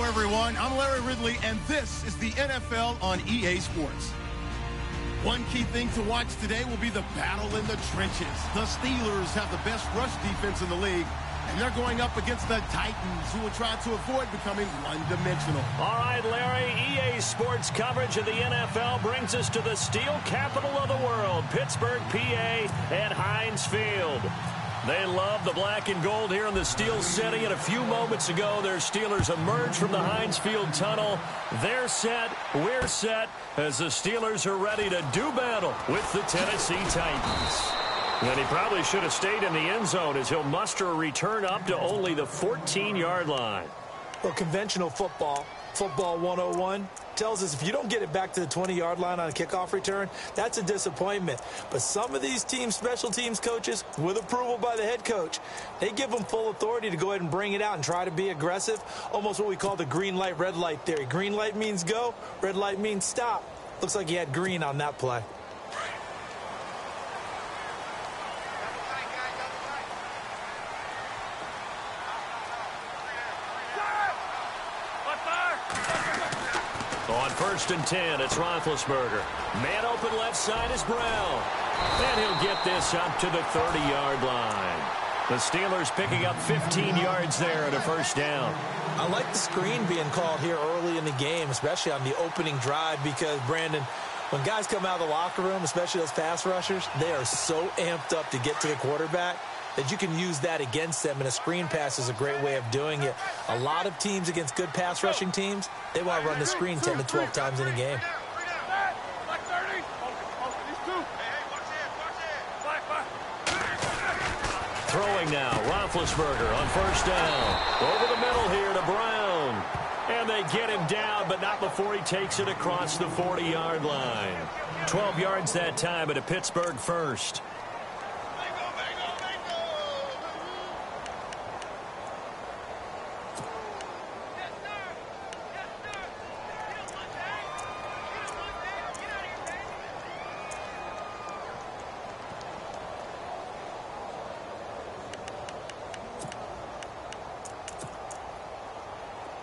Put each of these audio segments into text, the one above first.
everyone. I'm Larry Ridley, and this is the NFL on EA Sports. One key thing to watch today will be the battle in the trenches. The Steelers have the best rush defense in the league, and they're going up against the Titans, who will try to avoid becoming one-dimensional. All right, Larry, EA Sports coverage of the NFL brings us to the steel capital of the world, Pittsburgh, PA, at Heinz Field. They love the black and gold here in the Steel City, and a few moments ago, their Steelers emerged from the Heinz Field tunnel. They're set, we're set, as the Steelers are ready to do battle with the Tennessee Titans. And he probably should have stayed in the end zone as he'll muster a return up to only the 14-yard line. Well, conventional football 101, tells us if you don't get it back to the 20-yard line on a kickoff return, that's a disappointment. But some of these teams, special teams coaches, with approval by the head coach, they give them full authority to go ahead and bring it out and try to be aggressive, almost what we call the green light, red light theory. Green light means go, red light means stop. Looks like he had green on that play. On 1st and 10, it's Roethlisberger. Man open left side is Brown. And he'll get this up to the 30-yard line. The Steelers picking up 15 yards there at a first down. I like the screen being called here early in the game, especially on the opening drive, because, Brandon, when guys come out of the locker room, especially those pass rushers, they are so amped up to get to the quarterback that you can use that against them, and a screen pass is a great way of doing it. A lot of teams against good pass rushing teams, they want to run the screen 10 to 12 times in a game. Throwing now, Roethlisberger on 1st down. Over the middle here to Brown. And they get him down, but not before he takes it across the 40-yard line. 12 yards that time at a Pittsburgh first.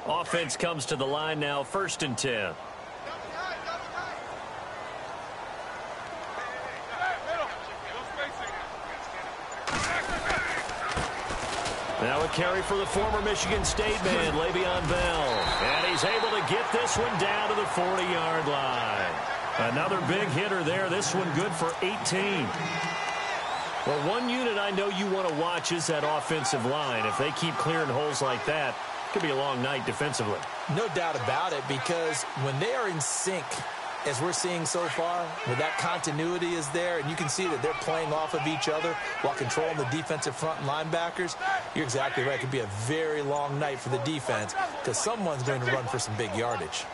Offense comes to the line now, 1st and 10. Now a carry for the former Michigan State man, Le'Veon Bell. And he's able to get this one down to the 40-yard line. Another big hitter there. This one good for 18. Well, one unit I know you want to watch is that offensive line. If they keep clearing holes like that, it could be a long night defensively. No doubt about it, because when they are in sync, as we're seeing so far, where that continuity is there, and you can see that they're playing off of each other while controlling the defensive front and linebackers, you're exactly right. It could be a very long night for the defense because someone's going to run for some big yardage.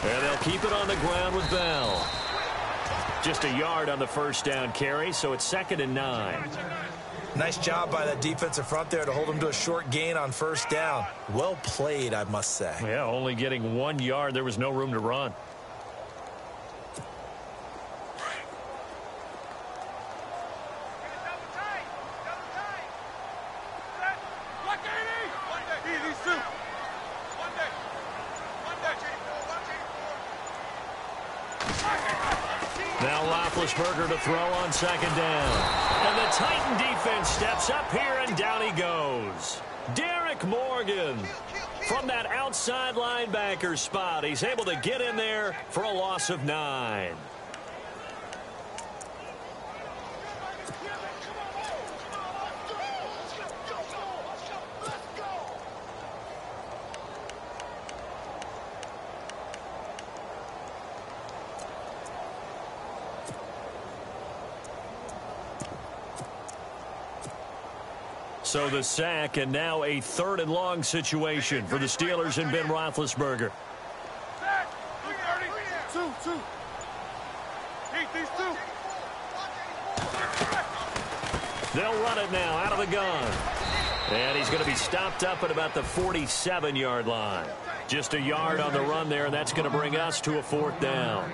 And they'll keep it on the ground with Bell. Just a yard on the first down carry, so it's 2nd and 9. Nice job by that defensive front there to hold him to a short gain on 1st down. Well played, I must say. Yeah, only getting 1 yard. There was no room to run. Now Roethlisberger to throw on 2nd down. And the Titan defense steps up here, and down he goes. Derek Morgan from that outside linebacker spot. He's able to get in there for a loss of 9. So the sack, and now a 3rd and long situation for the Steelers and Ben Roethlisberger. They'll run it now out of the gun. And he's going to be stopped up at about the 47-yard line. Just a yard on the run there, and that's going to bring us to a 4th down.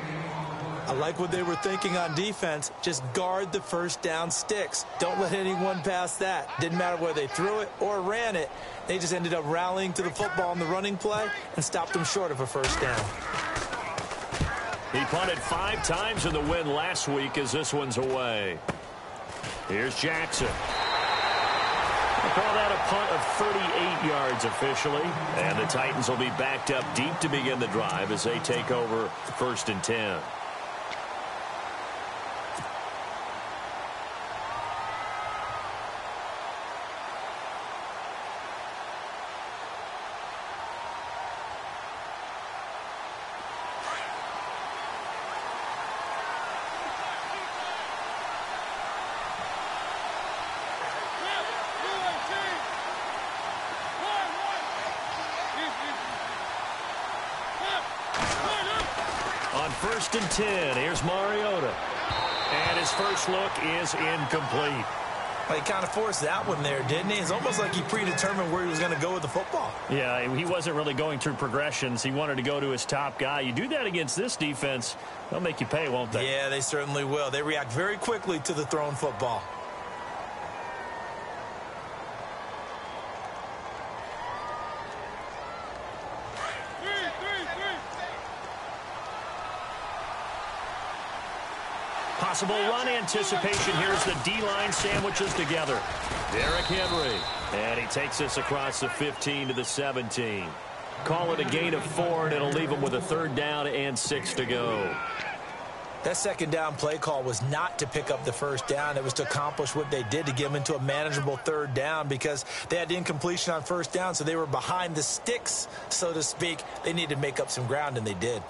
I like what they were thinking on defense. Just guard the first down sticks. Don't let anyone pass that. Didn't matter whether they threw it or ran it. They just ended up rallying to the football on the running play and stopped them short of a first down. He punted 5 times in the win last week as this one's away. Here's Jackson. We'll call that a punt of 38 yards officially. And the Titans will be backed up deep to begin the drive as they take over 1st and 10. On 1st and 10, here's Mariota. And his first look is incomplete. Well, he kind of forced that one there, didn't he? It's almost like he predetermined where he was going to go with the football. Yeah, he wasn't really going through progressions. He wanted to go to his top guy. You do that against this defense, they'll make you pay, won't they? Yeah, they certainly will. They react very quickly to the thrown football. Possible run anticipation. Here's the D-line sandwiches together. Derrick Henry. And he takes this across the 15 to the 17. Call it a gain of 4, and it'll leave him with a 3rd down and 6 to go. That 2nd down play call was not to pick up the 1st down. It was to accomplish what they did to get them into a manageable 3rd down because they had incompletion on 1st down, so they were behind the sticks, so to speak. They needed to make up some ground, and they did.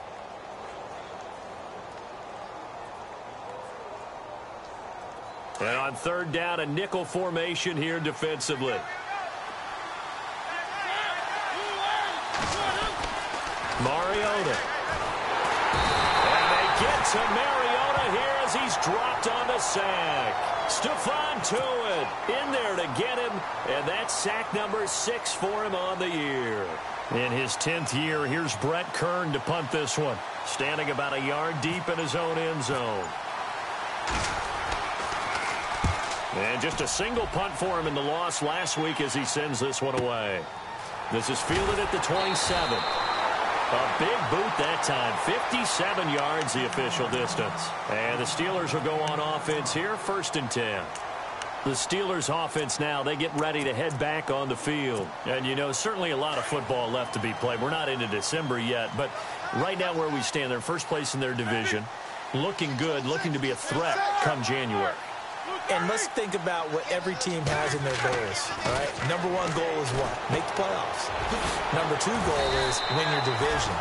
And on 3rd down, a nickel formation here defensively. Mariota. And they get to Mariota here as he's dropped on the sack. Stephon Tuitt in there to get him, and that's sack number 6 for him on the year. In his 10th year, here's Brett Kern to punt this one, standing about a yard deep in his own end zone. And just a single punt for him in the loss last week as he sends this one away. This is fielded at the 27. A big boot that time. 57 yards the official distance. And the Steelers will go on offense here, 1st and 10. The Steelers offense now, they get ready to head back on the field. And, you know, certainly a lot of football left to be played. We're not into December yet, but right now where we stand, they're first place in their division. Looking good, looking to be a threat come January. And let's think about what every team has in their goals, all right? Number 1 goal is what? Make the playoffs. Number 2 goal is win your division.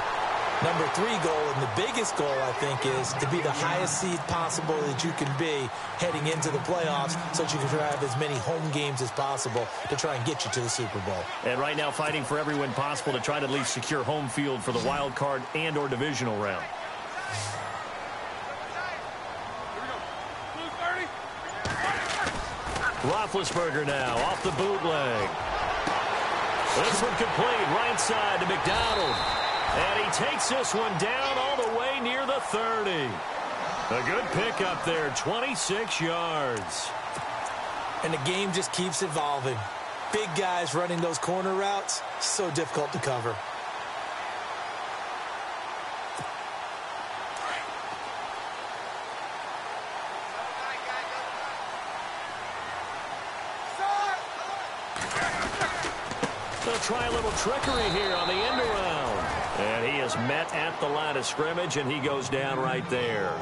Number 3 goal, and the biggest goal, I think, is to be the highest seed possible that you can be heading into the playoffs so that you can try to have as many home games as possible to try and get you to the Super Bowl. And right now fighting for every win possible to try to at least secure home field for the wild card and or divisional round. Roethlisberger now off the bootleg. This one complete, right side to McDonald. And he takes this one down all the way near the 30. A good pickup there, 26 yards. And the game just keeps evolving. Big guys running those corner routes, so difficult to cover. They'll try a little trickery here on the end around. And he is met at the line of scrimmage, and he goes down right there.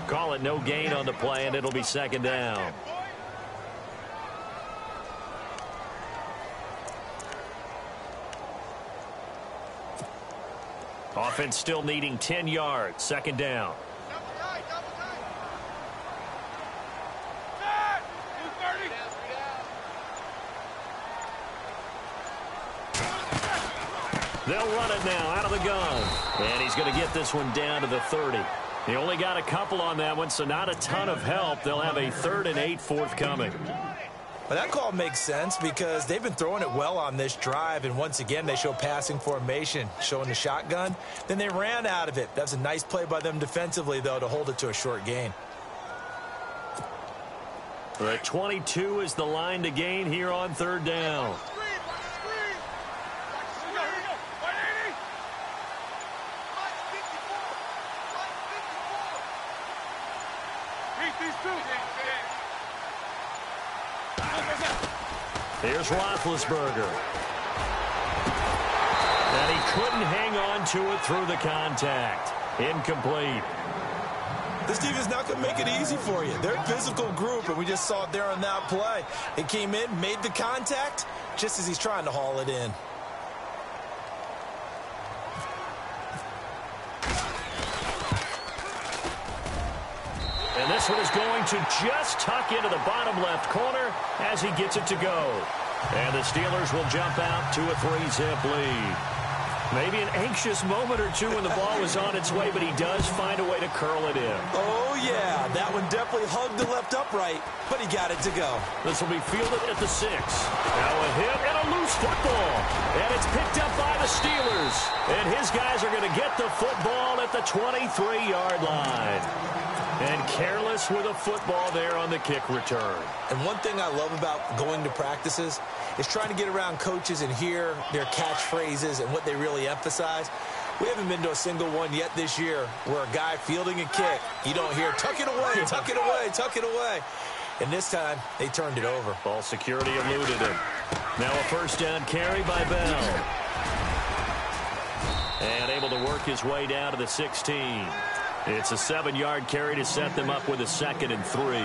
Call it no gain on the play, and it'll be 2nd down. Offense still needing 10 yards. 2nd down. They'll run it now out of the gun. And he's going to get this one down to the 30. He only got a couple on that one, so not a ton of help. They'll have a 3rd and 8 forthcoming. Well, that call makes sense because they've been throwing it well on this drive, and once again, they show passing formation, showing the shotgun. Then they ran out of it. That's a nice play by them defensively, though, to hold it to a short gain. The 22 is the line to gain here on third down. Here's Roethlisberger. And he couldn't hang on to it through the contact. Incomplete. This team is not going to make it easy for you. They're a physical group, and we just saw it there on that play. It came in, made the contact, just as he's trying to haul it in. And this one is going to just tuck into the bottom left corner as he gets it to go. And the Steelers will jump out to a 3-zip lead. Maybe an anxious moment or two when the ball was on its way, but he does find a way to curl it in. Oh, yeah. That one definitely hugged the left upright, but he got it to go. This will be fielded at the 6. Now a hit and a loose football. And it's picked up by the Steelers. And his guys are going to get the football at the 23-yard line. And careless with a football there on the kick return. And one thing I love about going to practices is trying to get around coaches and hear their catchphrases and what they really emphasize. We haven't been to a single one yet this year where a guy fielding a kick, you don't hear, tuck it away, tuck it away, tuck it away. And this time, they turned it over. Ball security eluded him. Now a first down carry by Bell. And able to work his way down to the 16. It's a 7-yard carry to set them up with a 2nd and 3.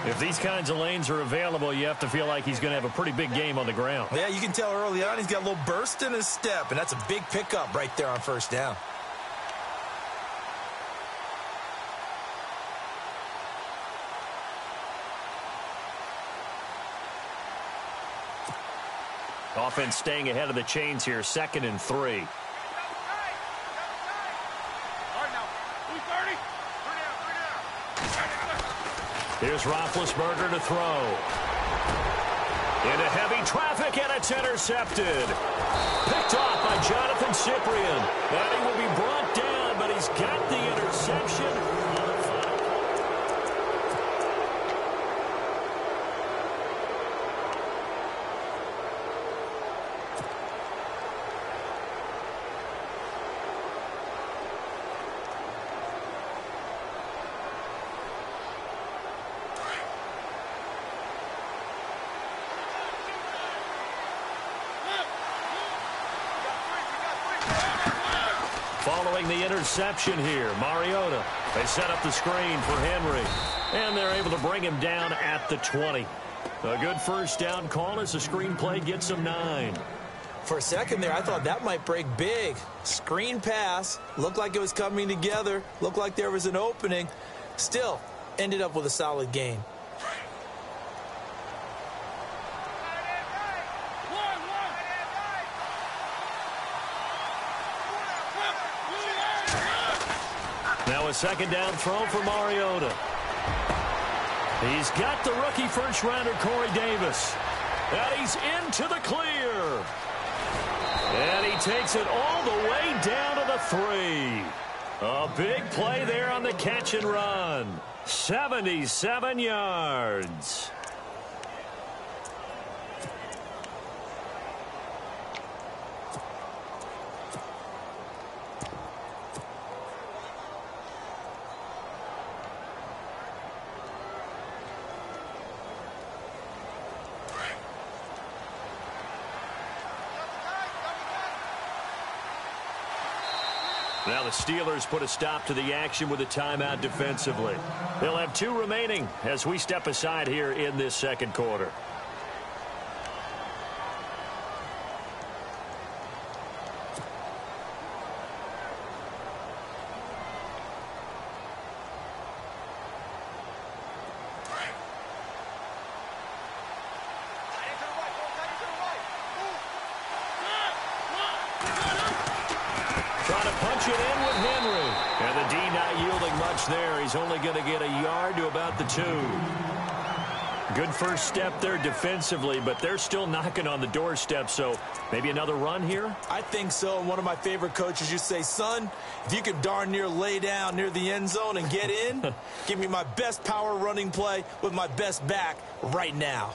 If these kinds of lanes are available, you have to feel like he's going to have a pretty big game on the ground. Yeah, you can tell early on he's got a little burst in his step, and that's a big pickup right there on first down. Offense staying ahead of the chains here, 2nd and 3. Here's Roethlisberger to throw. Into heavy traffic, and it's intercepted. Picked off by Jonathan Cyprien. And he will be brought down, but he's got the interception. Following the interception here, Mariota. They set up the screen for Henry, and they're able to bring him down at the 20. A good first down call as the screen play gets him 9. For a second there, I thought that might break big. Screen pass, looked like it was coming together, looked like there was an opening. Still, ended up with a solid gain. Now a second down throw for Mariota. He's got the rookie first-rounder Corey Davis. And he's into the clear. And he takes it all the way down to the 3. A big play there on the catch and run. 77 yards. Now the Steelers put a stop to the action with a timeout defensively. They'll have 2 remaining as we step aside here in this second quarter. Trying to punch it in with Henry. And the D not yielding much there. He's only going to get a yard to about the 2. Good first step there defensively, but they're still knocking on the doorstep, so maybe another run here? I think so. And one of my favorite coaches used to say, son, if you could darn near lay down near the end zone and get in, give me my best power running play with my best back right now.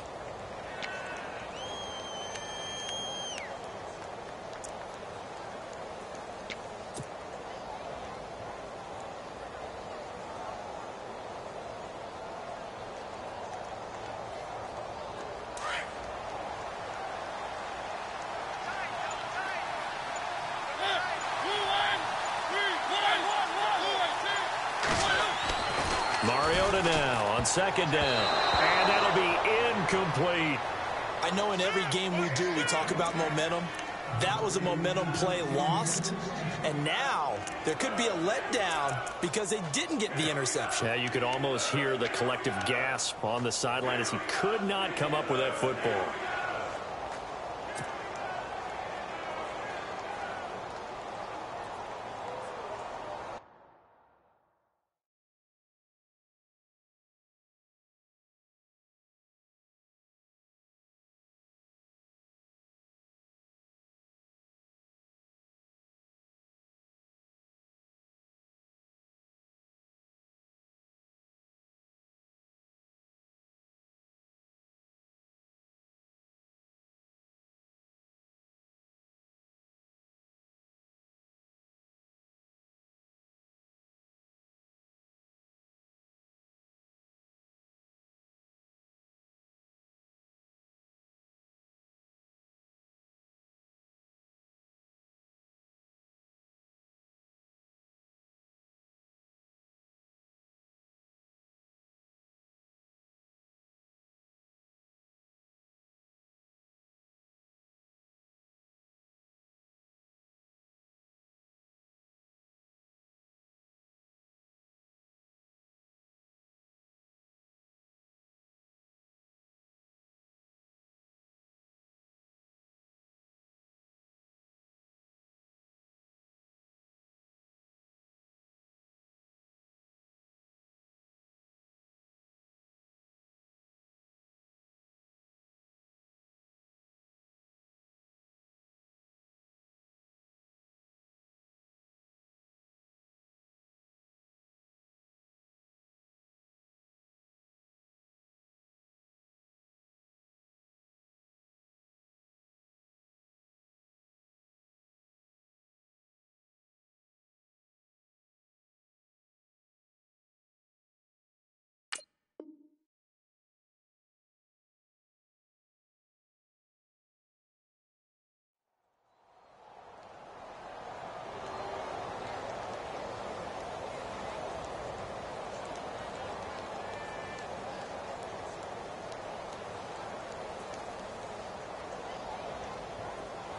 Mariota now on second down. And that'll be incomplete. I know in every game we do, we talk about momentum. That was a momentum play lost. And now there could be a letdown because they didn't get the interception. Yeah, you could almost hear the collective gasp on the sideline as he could not come up with that football.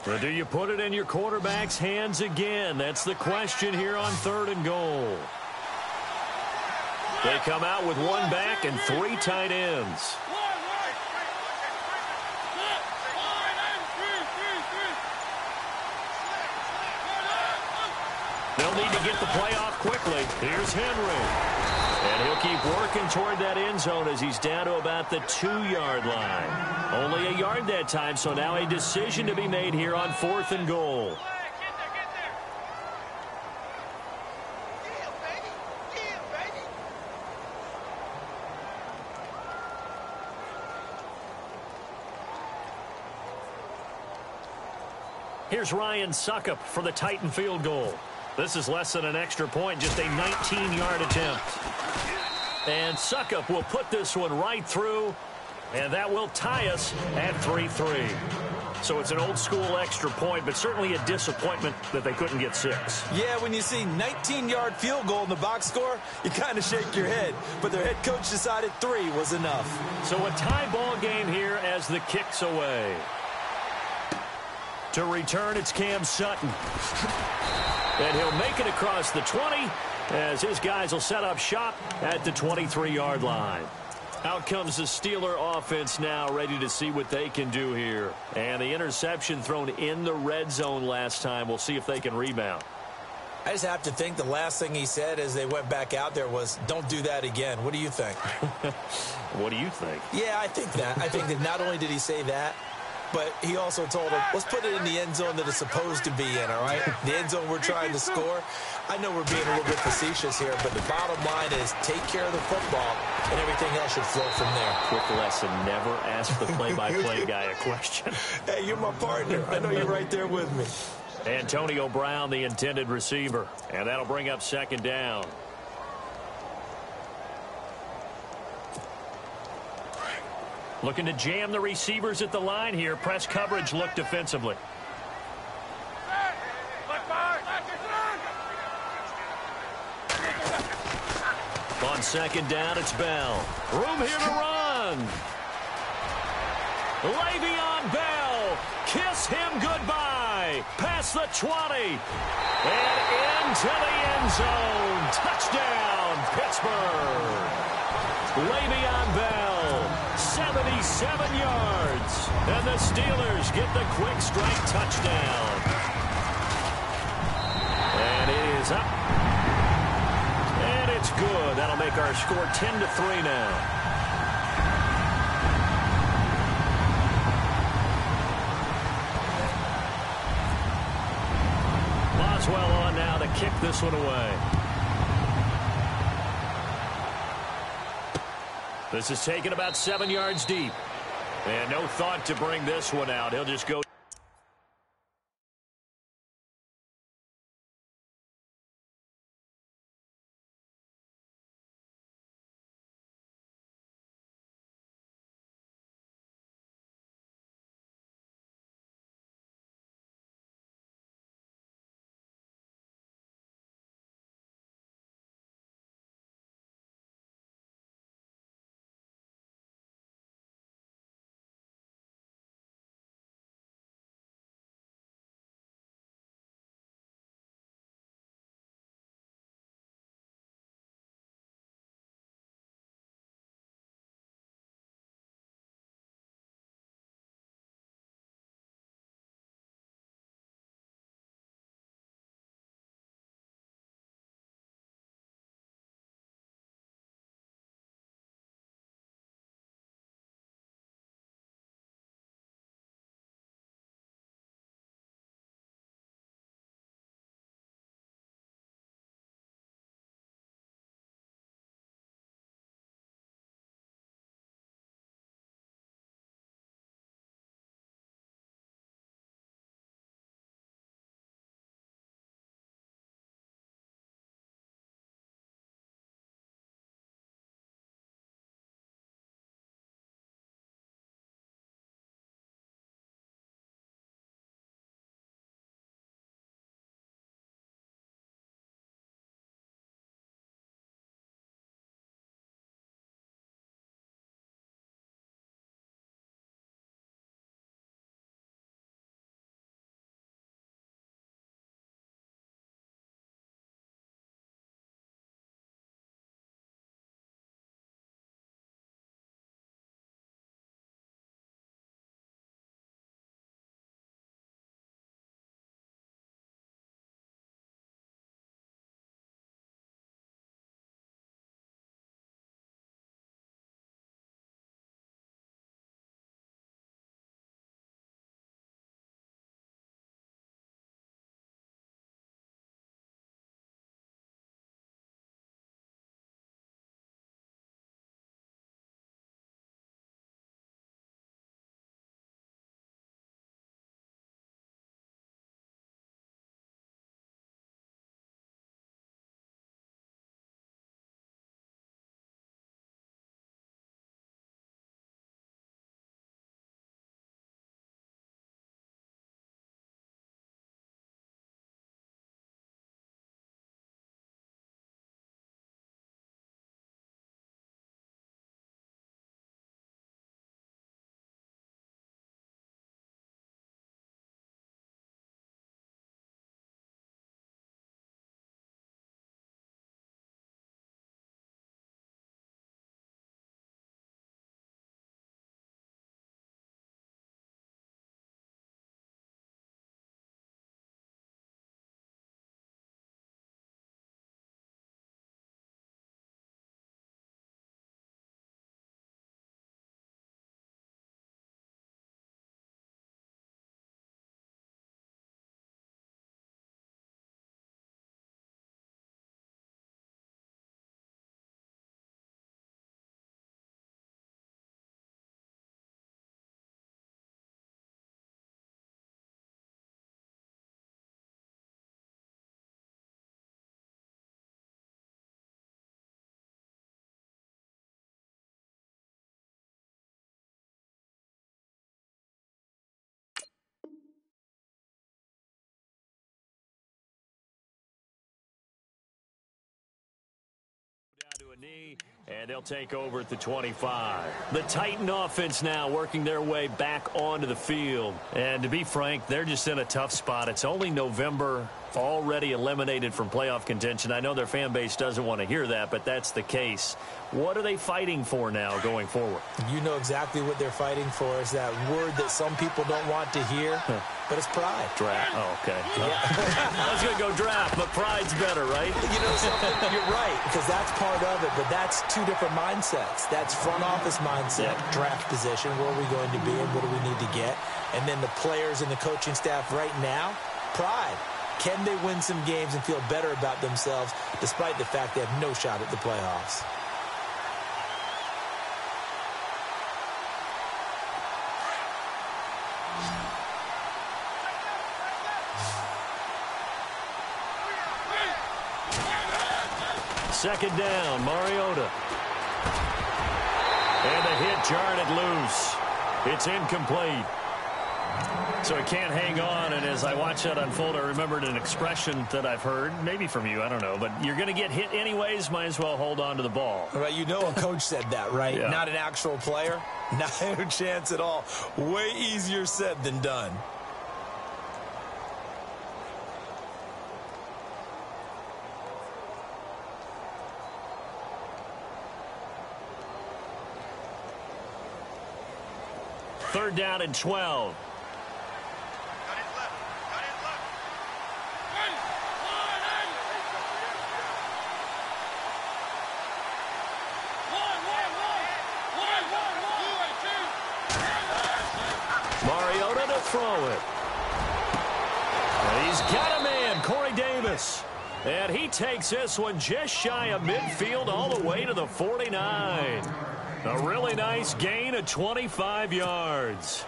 Well, do you put it in your quarterback's hands again? That's the question here on 3rd and goal. They come out with one back and 3 tight ends. They'll need to get the play off quickly. Here's Henry. And he'll keep working toward that end zone as he's down to about the 2-yard line. Only a yard that time, so now a decision to be made here on 4th and goal. Here's Ryan Suckup for the Titan field goal. This is less than an extra point, just a 19-yard attempt. And Suckup will put this one right through, and that will tie us at 3-3. So it's an old-school extra point, but certainly a disappointment that they couldn't get 6. Yeah, when you see 19-yard field goal in the box score, you kind of shake your head. But their head coach decided 3 was enough. So a tie ball game here as the kick's away. To return, it's Cam Sutton. And he'll make it across the 20 as his guys will set up shop at the 23-yard line. Out comes the Steeler offense now, ready to see what they can do here. And the interception thrown in the red zone last time. We'll see if they can rebound. I just have to think the last thing he said as they went back out there was, don't do that again. What do you think? What do you think? Yeah, I think that. I think that not only did he say that, but he also told him, let's put it in the end zone that it's supposed to be in, all right? The end zone we're trying to score. I know we're being a little bit facetious here, but the bottom line is take care of the football, and everything else should flow from there. Quick lesson, never ask the play-by-play guy a question. Hey, you're my partner. I know you're right there with me. Antonio Brown, the intended receiver, and that'll bring up second down. Looking to jam the receivers at the line here. Press coverage look defensively. On second down, it's Bell. Room here to run. Le'Veon Bell. Kiss him goodbye. Past the 20. And into the end zone. Touchdown, Pittsburgh. Le'Veon Bell, 77 yards. And the Steelers get the quick strike touchdown. And it is up. And it's good. That'll make our score 10-3 now. Boswell on now to kick this one away. This is taken about 7 yards deep. And no thought to bring this one out. He'll just go knee, and they'll take over at the 25. The Titan offense now working their way back onto the field. And to be frank, they're just in a tough spot. It's only November, already eliminated from playoff contention. I know their fan base doesn't want to hear that, but that's the case. What are they fighting for now going forward? You know exactly what they're fighting for. Is that word that some people don't want to hear, but it's pride. Draft. Oh, okay. Yeah. I was going to go draft, but pride's better, right? You know something? You're right, because that's part of it, but that's two different mindsets. That's front office mindset, draft position, where are we going to be and what do we need to get? And then the players and the coaching staff right now, pride. Can they win some games and feel better about themselves despite the fact they have no shot at the playoffs? Second down, Mariota. And the hit jarred it loose. It's incomplete. So he can't hang on, and as I watch that unfold, I remembered an expression that I've heard, maybe from you, I don't know, but you're going to get hit anyways, might as well hold on to the ball. Right, you know a coach said that, right? Yeah. Not an actual player? Not a chance at all. Way easier said than done. Third down and 12. Mariota to throw it. And he's got a man, Corey Davis. And he takes this one just shy of midfield all the way to the 49. A really nice gain of 25 yards.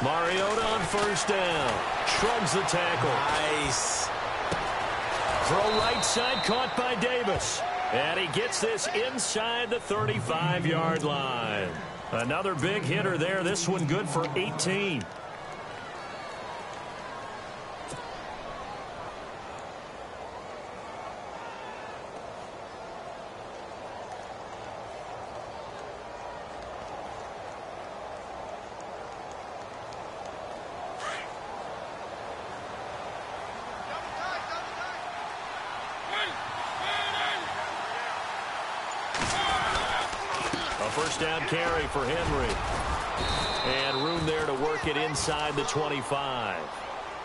Mariota on first down. Shrugs the tackle. Nice. Throw right side, caught by Davis. And he gets this inside the 35-yard line. Another big hitter there. This one good for 18. First down carry for Henry. And room there to work it inside the 25.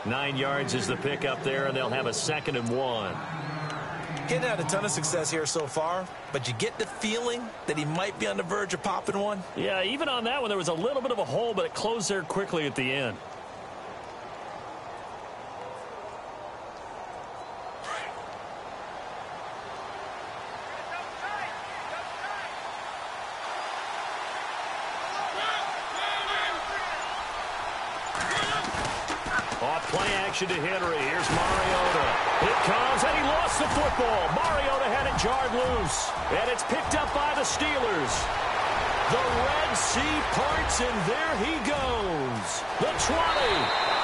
9 yards is the pickup there, and they'll have a 2nd and 1. Getting had a ton of success here so far, but you get the feeling that he might be on the verge of popping one. Yeah, even on that one, there was a little bit of a hole, but it closed there quickly at the end. Play action to Henry. Here's Mariota. It comes, and he lost the football. Mariota had it jarred loose, and it's picked up by the Steelers. The Red Sea parts, and there he goes. The 20.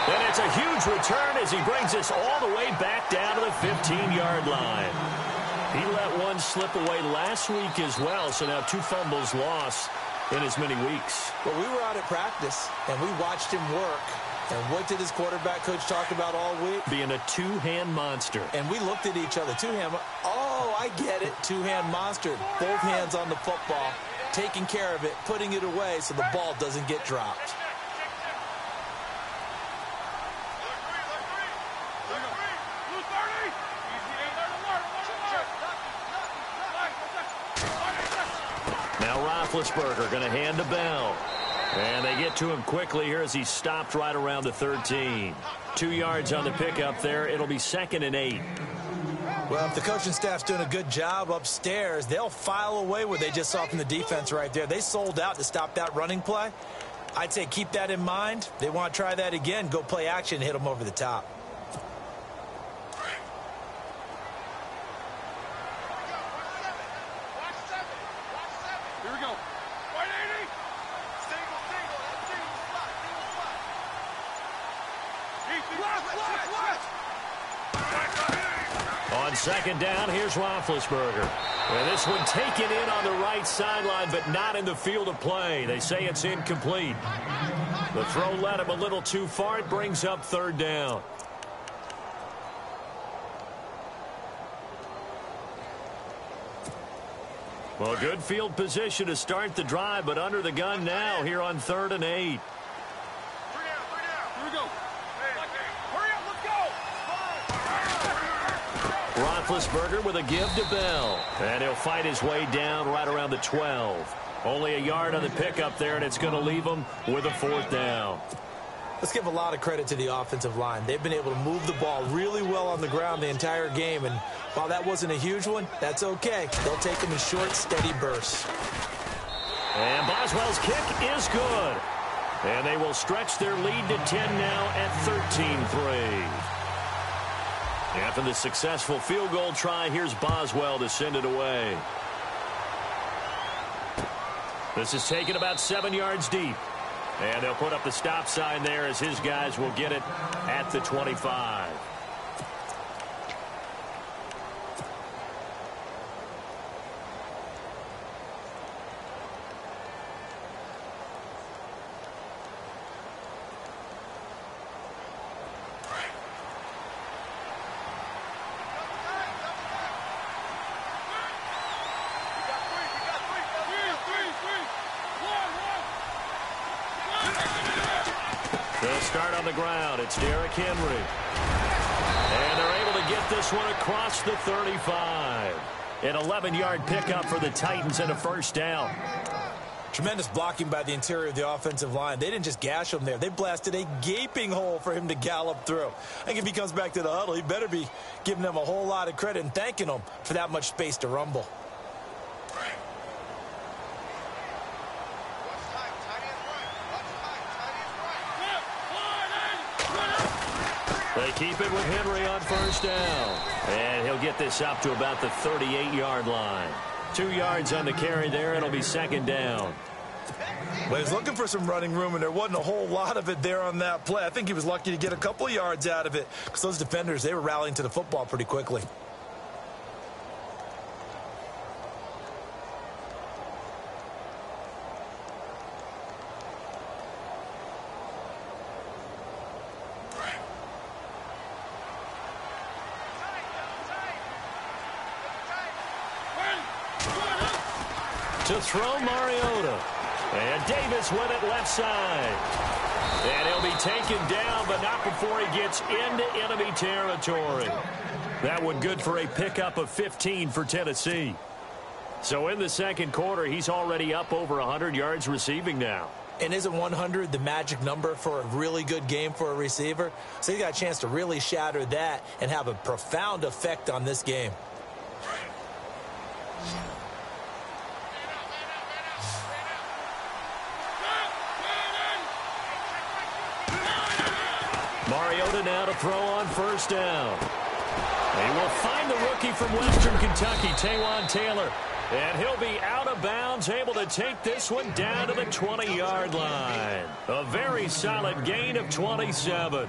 And it's a huge return as he brings this all the way back down to the 15-yard line. He let one slip away last week as well, so now 2 fumbles lost in as many weeks. Well, we were out at practice, and we watched him work. And what did his quarterback coach talk about all week? Being a two-hand monster. And we looked at each other. Two-hand. Oh, I get it. Two-hand monster. Both hands on the football, taking care of it, putting it away so the ball doesn't get dropped. Now Roethlisberger going to hand to Bell. And they get to him quickly here as he stopped right around the 13. 2 yards on the pickup there. It'll be 2nd and 8. Well, if the coaching staff's doing a good job upstairs, they'll file away what they just saw from the defense right there. They sold out to stop that running play. I'd say keep that in mind. They want to try that again. Go play action and hit them over the top. Second down, here's Roethlisberger. And this one taken in on the right sideline, but not in the field of play. They say it's incomplete. The throw led him a little too far. It brings up third down. Well, good field position to start the drive, but under the gun now here on 3rd and 8. Here we go. Hurry up, let's go. Roethlisberger with a give to Bell. And he'll fight his way down right around the 12. Only a yard on the pickup there, and it's going to leave him with a 4th down. Let's give a lot of credit to the offensive line. They've been able to move the ball really well on the ground the entire game, and while that wasn't a huge one, that's okay. They'll take them in short, steady bursts. And Boswell's kick is good. And they will stretch their lead to 10 now at 13-3. After the successful field goal try, here's Boswell to send it away. This is taken about 7 yards deep. And they'll put up the stop sign there as his guys will get it at the 25. They'll start on the ground. It's Derrick Henry. And they're able to get this one across the 35. An 11-yard pickup for the Titans and a 1st down. Tremendous blocking by the interior of the offensive line. They didn't just gash him there. They blasted a gaping hole for him to gallop through. I think if he comes back to the huddle, he better be giving them a whole lot of credit and thanking them for that much space to rumble. They keep it with Henry on 1st down. And he'll get this up to about the 38-yard line. 2 yards on the carry there. It'll be 2nd down. Well, he was looking for some running room, and there wasn't a whole lot of it there on that play. I think he was lucky to get a couple of yards out of it because those defenders, they were rallying to the football pretty quickly. To throw Mariota. And Davis with it left side. And he'll be taken down, but not before he gets into enemy territory. That one good for a pickup of 15 for Tennessee. So in the 2nd quarter, he's already up over 100 yards receiving now. And isn't 100 the magic number for a really good game for a receiver? So he got a chance to really shatter that and have a profound effect on this game. Mariota now to throw on 1st down. He will find the rookie from Western Kentucky, Taywan Taylor. And he'll be out of bounds, able to take this one down to the 20-yard line. A very solid gain of 27.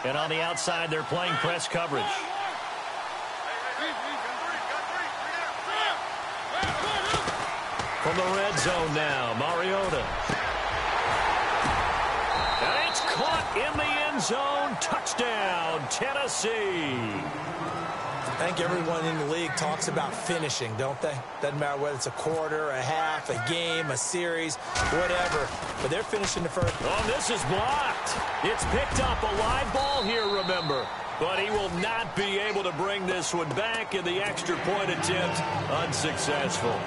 And on the outside, they're playing press coverage. From the red zone now, Mariota. And it's caught in the end zone. Touchdown, Tennessee. I think everyone in the league talks about finishing, don't they? Doesn't matter whether it's a quarter, a half, a game, a series, whatever. But they're finishing the first. Oh, this is blocked. It's picked up, a live ball here, remember. But he will not be able to bring this one back, in the extra point attempt unsuccessful.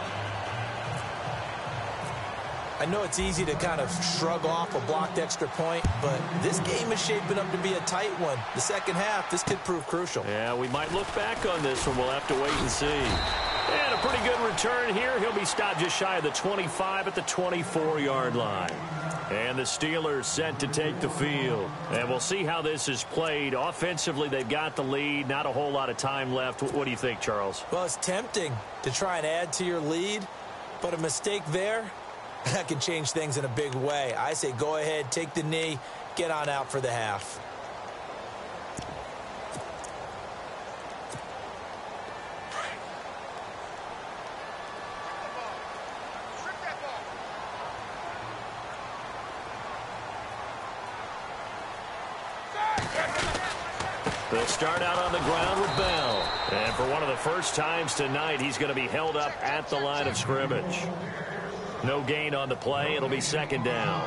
I know it's easy to kind of shrug off a blocked extra point, but this game is shaping up to be a tight one. The second half, this could prove crucial. Yeah, we might look back on this one. We'll have to wait and see. And a pretty good return here. He'll be stopped just shy of the 25 at the 24-yard line. And the Steelers set to take the field. And we'll see how this is played. Offensively, they've got the lead. Not a whole lot of time left. What do you think, Charles? Well, it's tempting to try and add to your lead, but a mistake there, that can change things in a big way. I say go ahead, take the knee, get on out for the half. They'll start out on the ground with Bell. And for one of the first times tonight, he's going to be held up at the line of scrimmage. No gain on the play. It'll be second down.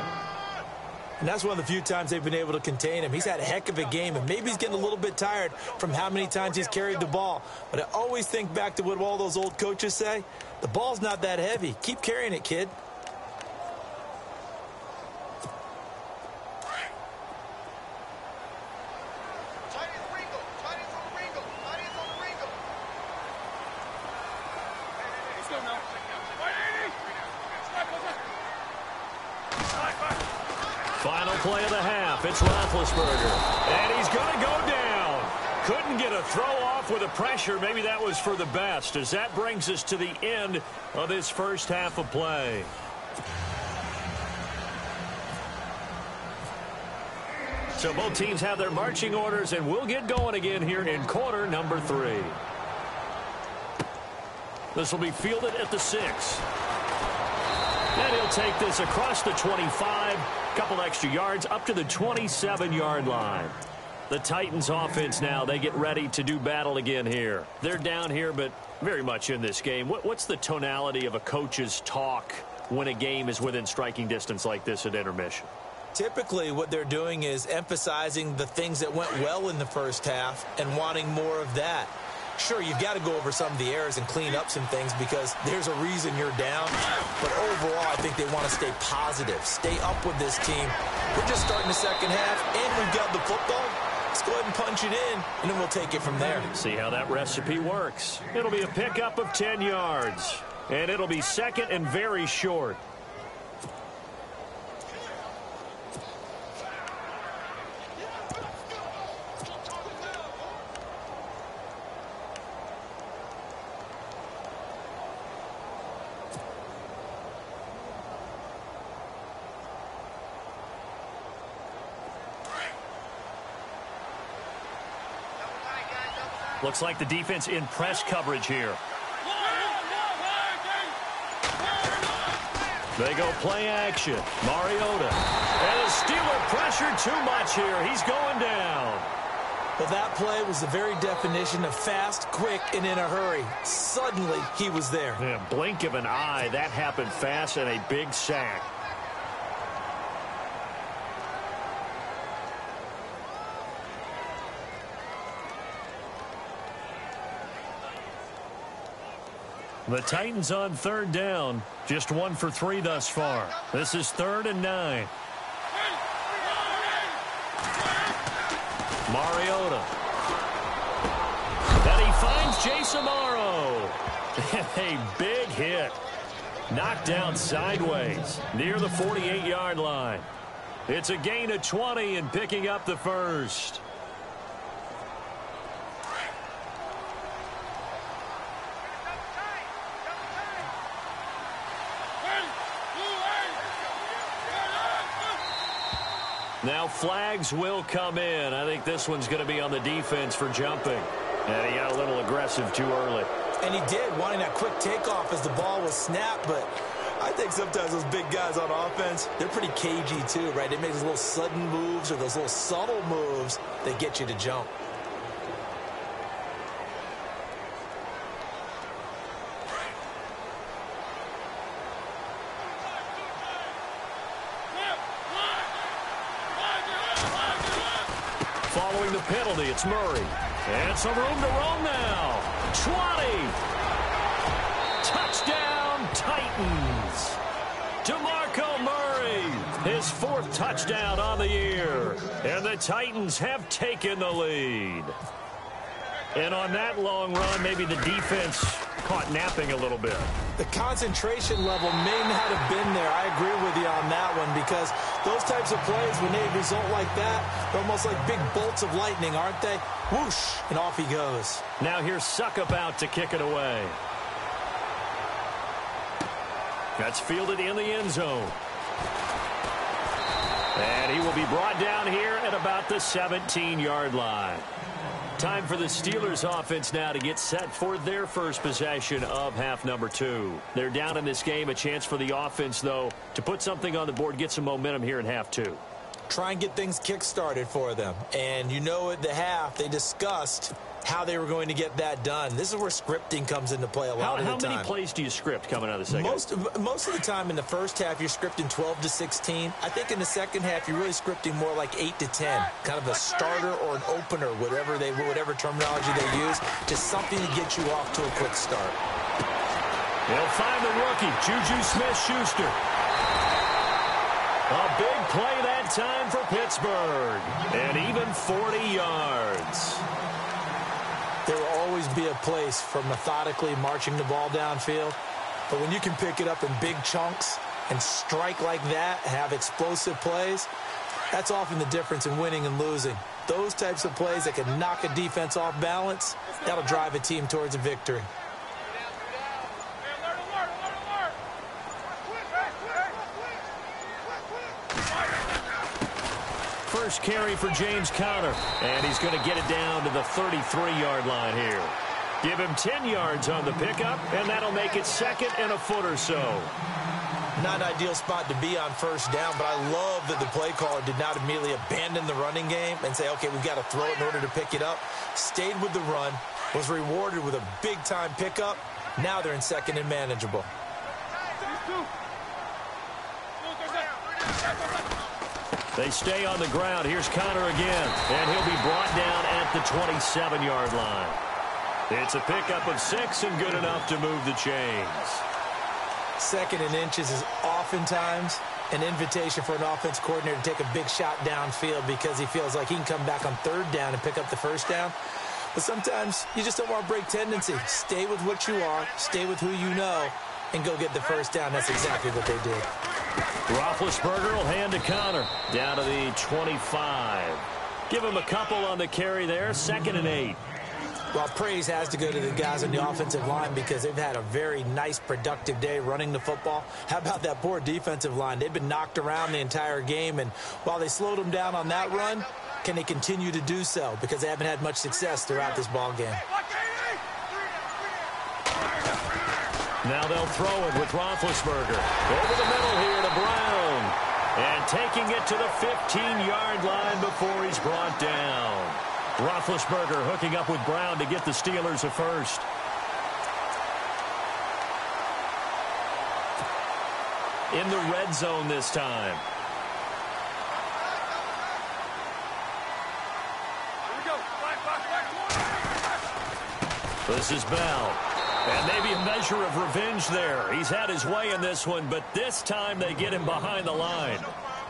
And that's one of the few times they've been able to contain him. He's had a heck of a game, and maybe he's getting a little bit tired from how many times he's carried the ball. But I always think back to what all those old coaches say. The ball's not that heavy. Keep carrying it, kid. Final play of the half. It's Roethlisberger. And he's going to go down. Couldn't get a throw off with the pressure. Maybe that was for the best, as that brings us to the end of this first half of play. So both teams have their marching orders, and we'll get going again here in quarter number 3. This will be fielded at the 6. And he'll take this across the 25, couple extra yards, up to the 27-yard line. The Titans offense now, they get ready to do battle again here. They're down here, but very much in this game. What's the tonality of a coach's talk when a game is within striking distance like this at intermission? Typically, what they're doing is emphasizing the things that went well in the first half and wanting more of that. Sure, you've got to go over some of the errors and clean up some things because there's a reason you're down. But overall, I think they want to stay positive, stay up with this team. We're just starting the second half, and we've got the football. Let's go ahead and punch it in, and then we'll take it from there. See how that recipe works. It'll be a pickup of 10 yards, and it'll be second and very short. Looks like the defense in press coverage here. They go play action. Mariota. And the Steeler pressure too much here. He's going down. Well, that play was the very definition of fast, quick, and in a hurry. Suddenly, he was there. Yeah, blink of an eye. That happened fast and a big sack. The Titans on third down. Just 1 for 3 thus far. This is 3rd and 9. Mariota. And he finds Jason Morrow. A big hit. Knocked down sideways near the 48-yard line. It's a gain of 20 and picking up the first. Now flags will come in. I think this one's going to be on the defense for jumping. And he got a little aggressive too early. And he did, wanting that quick takeoff as the ball was snapped. But I think sometimes those big guys on offense, they're pretty cagey too, right? They make those little sudden moves or those little subtle moves that get you to jump. Following the penalty, it's Murray. And some room to roam now. 20. Touchdown, Titans. DeMarco Murray, his 4th touchdown on the year. And the Titans have taken the lead. And on that long run, maybe the defense caught napping a little bit. The concentration level may not have been there. I agree with you on that one, because those types of plays, when they result like that, they're almost like big bolts of lightning, aren't they? Whoosh, and off he goes. Now here's Suckup out to kick it away. That's fielded in the end zone. And he will be brought down here at about the 17-yard line. Time for the Steelers offense now to get set for their first possession of half number 2. They're down in this game. A chance for the offense, though, to put something on the board, get some momentum here in half 2. Try and get things kick-started for them. And you know, at the half, they discussed how they were going to get that done. This is where scripting comes into play a lot of the time. How many plays do you script coming out of the second? Most of the time in the first half, you're scripting 12 to 16. I think in the second half, you're really scripting more like 8 to 10. Kind of a starter or an opener, whatever terminology they use. Just something to get you off to a quick start. They'll find the rookie, Juju Smith-Schuster. A big play that time for Pittsburgh. And even 40 yards. There will always be a place for methodically marching the ball downfield. But when you can pick it up in big chunks and strike like that, have explosive plays, that's often the difference in winning and losing. Those types of plays that can knock a defense off balance, that'll drive a team towards a victory. First carry for James Conner, and he's going to get it down to the 33-yard line here. Give him 10 yards on the pickup, and that'll make it second and a foot or so. Not an ideal spot to be on first down, but I love that the play caller did not immediately abandon the running game and say, okay, we've got to throw it in order to pick it up. Stayed with the run, was rewarded with a big-time pickup. Now they're in second and manageable. They stay on the ground. Here's Conner again, and he'll be brought down at the 27-yard line. It's a pickup of 6 and good enough to move the chains. Second and inches is oftentimes an invitation for an offense coordinator to take a big shot downfield because he feels like he can come back on third down and pick up the first down. But sometimes you just don't want to break tendency. Stay with what you are, stay with who you know, and go get the first down. That's exactly what they did. Roethlisberger will hand to Conner down to the 25. Give him a couple on the carry there. 2nd and 8. Well, praise has to go to the guys on the offensive line because they've had a very nice, productive day running the football. How about that poor defensive line? They've been knocked around the entire game, and while they slowed them down on that run, can they continue to do so? Because they haven't had much success throughout this ball game. Now they'll throw it with Roethlisberger. Over the middle here to Brown. And taking it to the 15-yard line before he's brought down. Roethlisberger hooking up with Brown to get the Steelers a first. In the red zone this time. This is Bell. And maybe a measure of revenge there. He's had his way in this one, but this time they get him behind the line.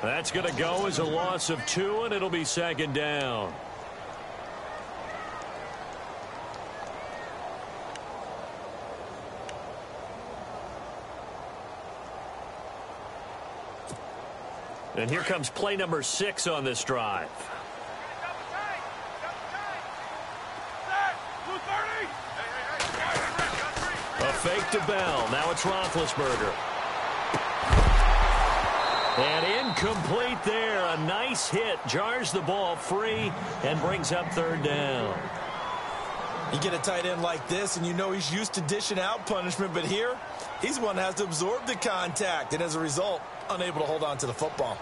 That's going to go as a loss of 2, and it'll be 2nd down. And here comes play number 6 on this drive. A fake to Bell. Now it's Roethlisberger. And incomplete there. A nice hit. Jars the ball free and brings up 3rd down. You get a tight end like this, and you know he's used to dishing out punishment, but here, he's the one that has to absorb the contact, and as a result, unable to hold on to the football.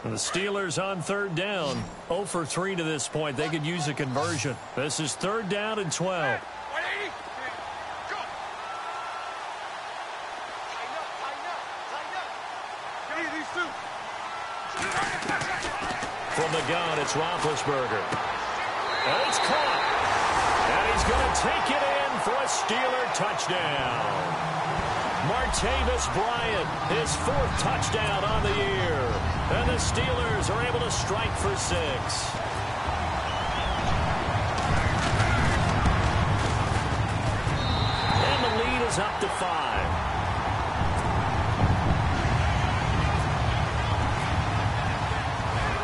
The Steelers on 3rd down. 0 for 3 to this point. They could use a conversion. This is 3rd down and 12. From the gun, it's Roethlisberger. And it's caught. And he's going to take it in for a Steeler touchdown. Martavis Bryant, his 4th touchdown on the year. And the Steelers are able to strike for 6. And the lead is up to 5.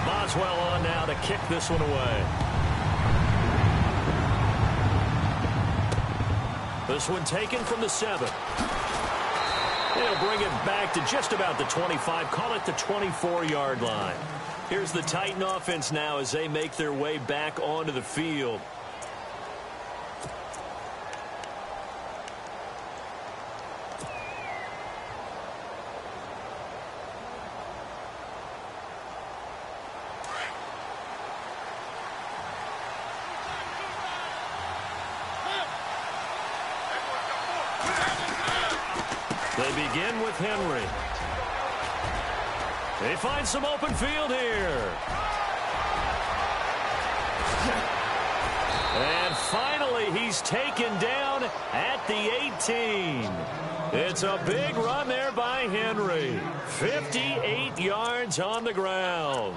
Boswell on now to kick this one away. This one taken from the 7. They'll bring it back to just about the 25, call it the 24-yard line. Here's the Titan offense now as they make their way back onto the field. They begin with Henry. They find some open field here. And finally, he's taken down at the 18. It's a big run there by Henry. 58 yards on the ground.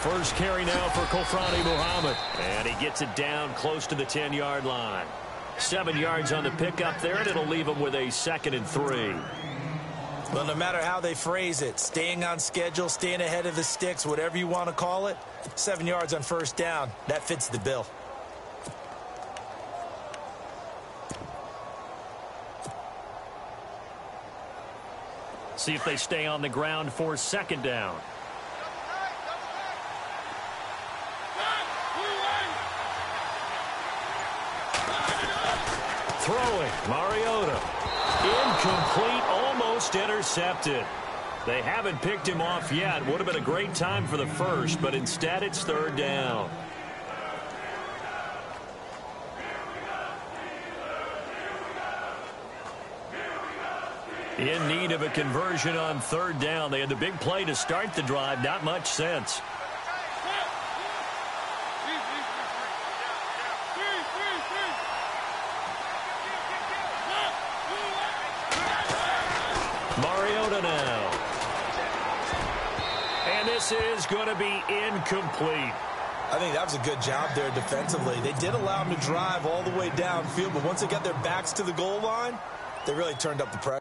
First carry now for Kofrani Muhammad. And he gets it down close to the 10-yard line. 7 yards on the pickup there, and it'll leave him with a 2nd and 3. Well, no matter how they phrase it, staying on schedule, staying ahead of the sticks, whatever you want to call it, 7 yards on first down, that fits the bill. See if they stay on the ground for 2nd down. Throwing, Mariota. Incomplete, almost intercepted. They haven't picked him off yet. Would have been a great time for the first, but instead it's 3rd down. In need of a conversion on 3rd down. They had the big play to start the drive. Not much sense. Mariota now. And this is going to be incomplete. I think that was a good job there defensively. They did allow them to drive all the way downfield, but once they got their backs to the goal line, they really turned up the pressure.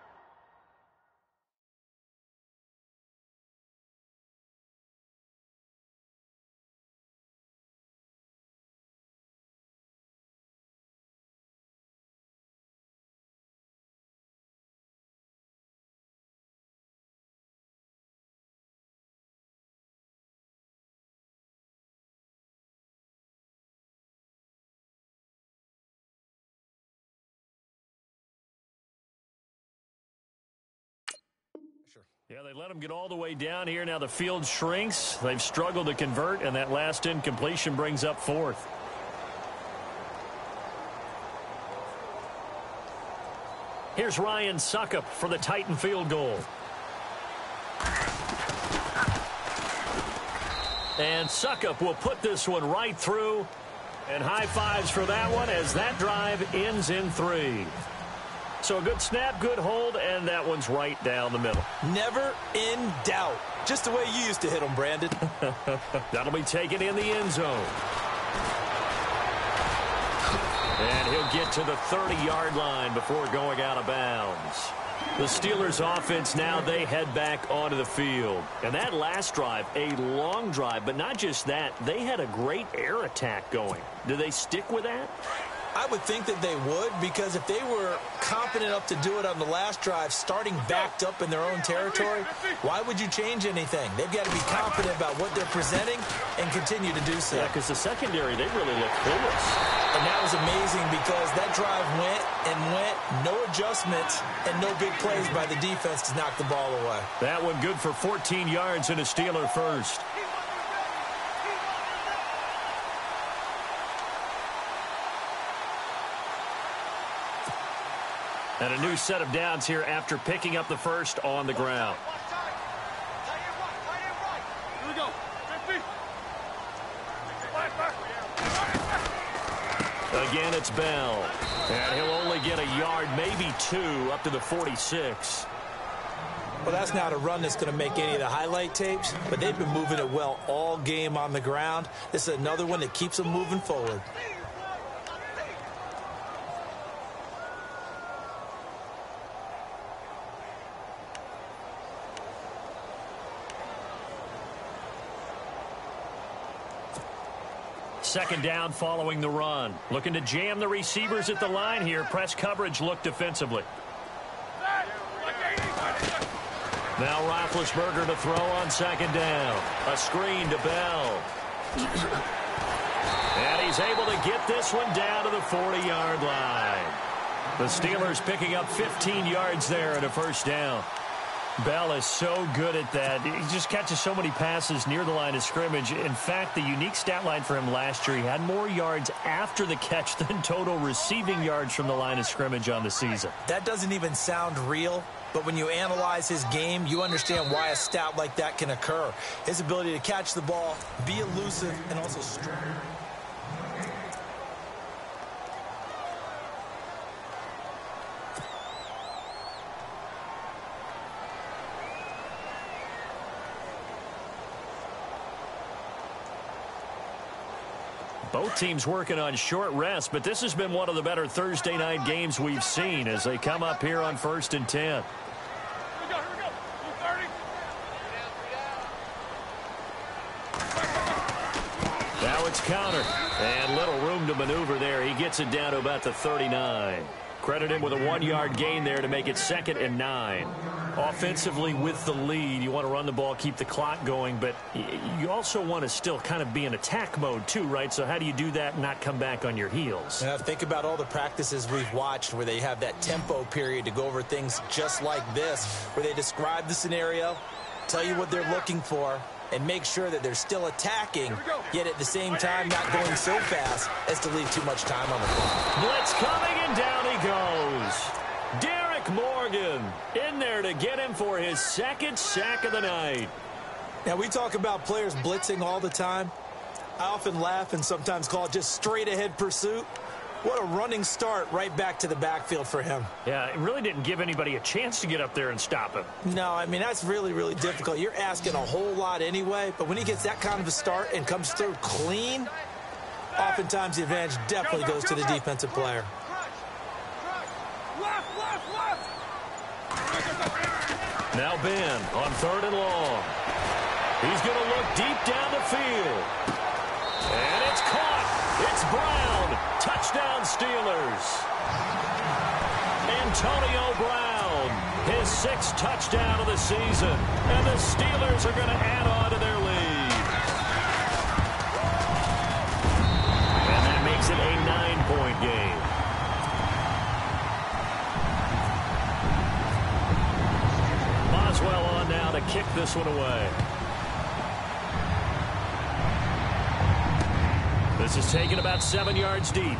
Yeah, they let him get all the way down here. Now the field shrinks. They've struggled to convert, and that last incompletion brings up 4th. Here's Ryan Suckup for the Titan field goal. And Suckup will put this one right through. And high fives for that one as that drive ends in 3. So a good snap, good hold, and that one's right down the middle. Never in doubt. Just the way you used to hit them, Brandon. That'll be taken in the end zone. And he'll get to the 30-yard line before going out of bounds. The Steelers offense now, they head back onto the field. And that last drive, a long drive, but not just that, they had a great air attack going. Do they stick with that? I would think that they would, because if they were confident enough to do it on the last drive, starting backed up in their own territory, why would you change anything? They've got to be confident about what they're presenting and continue to do so. Yeah, because the secondary, they really look clueless. And that was amazing because that drive went and went, no adjustments, and no big plays by the defense to knock the ball away. That one good for 14 yards and a Steeler first. And a new set of downs here after picking up the first on the ground. Here we go. 50. Again, it's Bell. And he'll only get a yard, maybe 2, up to the 46. Well, that's not a run that's going to make any of the highlight tapes, but they've been moving it well all game on the ground. This is another one that keeps them moving forward. Second down following the run. Looking to jam the receivers at the line here. Press coverage look defensively. Now Roethlisberger to throw on second down. A screen to Bell. And he's able to get this one down to the 40-yard line. The Steelers picking up 15 yards there at a first down. Bell is so good at that. He just catches so many passes near the line of scrimmage. In fact, the unique stat line for him last year, he had more yards after the catch than total receiving yards from the line of scrimmage on the season. That doesn't even sound real, but when you analyze his game, you understand why a stat like that can occur. His ability to catch the ball, be elusive, and also strong. Both teams working on short rest, but this has been one of the better Thursday night games we've seen as they come up here on 1st and 10. Here we go. 30. Now it's countered, and little room to maneuver there. He gets it down to about the 39. Credit him with a 1-yard gain there to make it 2nd and 9. Offensively with the lead, you want to run the ball, keep the clock going, but you also want to still kind of be in attack mode too, right? So how do you do that and not come back on your heels? Think about all the practices we've watched where they have that tempo period to go over things just like this, where they describe the scenario, tell you what they're looking for, and make sure that they're still attacking, yet at the same time not going so fast as to leave too much time on the clock. Blitz coming, and down he goes. Derek Morgan in there to get him for his 2nd sack of the night. Now, we talk about players blitzing all the time. I often laugh and sometimes call it just straight-ahead pursuit. What a running start right back to the backfield for him. Yeah, it really didn't give anybody a chance to get up there and stop him. No, I mean, that's really, really difficult. You're asking a whole lot anyway, but when he gets that kind of a start and comes through clean, oftentimes the advantage definitely goes to the defensive player. Now Ben on 3rd and long. He's going to look deep down the field. And it's caught. It's Brown. Touchdown Steelers. Antonio Brown, his 6th touchdown of the season. And the Steelers are going to add on to their lead. And that makes it a 9-point game. Boswell on now to kick this one away. This is taken about 7 yards deep.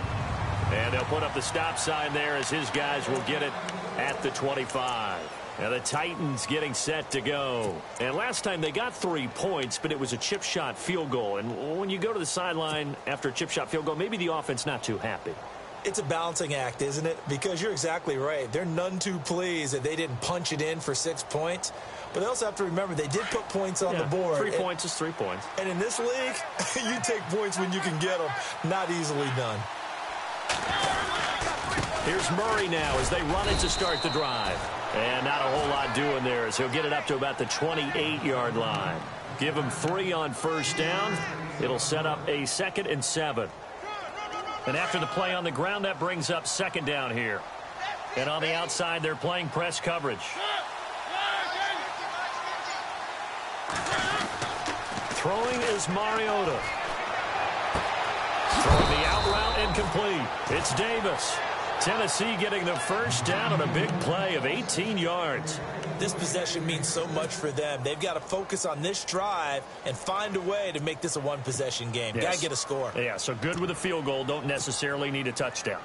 And they'll put up the stop sign there as his guys will get it at the 25. Now the Titans getting set to go. And last time they got 3 points, but it was a chip shot field goal. And when you go to the sideline after a chip shot field goal, maybe the offense not too happy. It's a balancing act, isn't it? Because you're exactly right. They're none too pleased that they didn't punch it in for 6 points. But they also have to remember they did put points on the board. 3 points is 3 points. And in this league, you take points when you can get them. Not easily done. Here's Murray now as they run it to start the drive. And not a whole lot doing there as he'll get it up to about the 28-yard line. Give him 3 on first down. It'll set up a 2nd and 7. And after the play on the ground, that brings up 2nd down here. And on the outside, they're playing press coverage. Throwing is Mariota. Throwing the out route incomplete. It's Davis. Tennessee getting the first down on a big play of 18 yards. This possession means so much for them. They've got to focus on this drive and find a way to make this a one-possession game. Yes. Got to get a score. Yeah, so good with a field goal. Don't necessarily need a touchdown.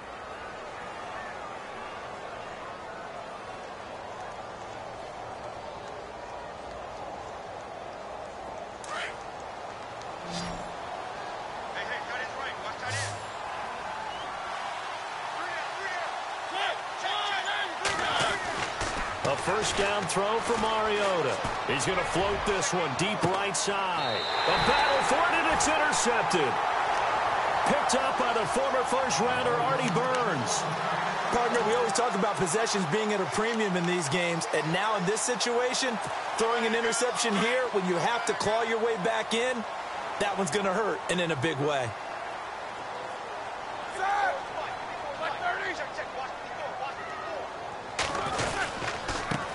A first down throw for Mariota. He's going to float this one deep right side. A battle for it, and it's intercepted. Picked up by the former first-rounder Artie Burns. Partner, we always talk about possessions being at a premium in these games, and now in this situation, throwing an interception here when you have to claw your way back in, that one's going to hurt, and in a big way.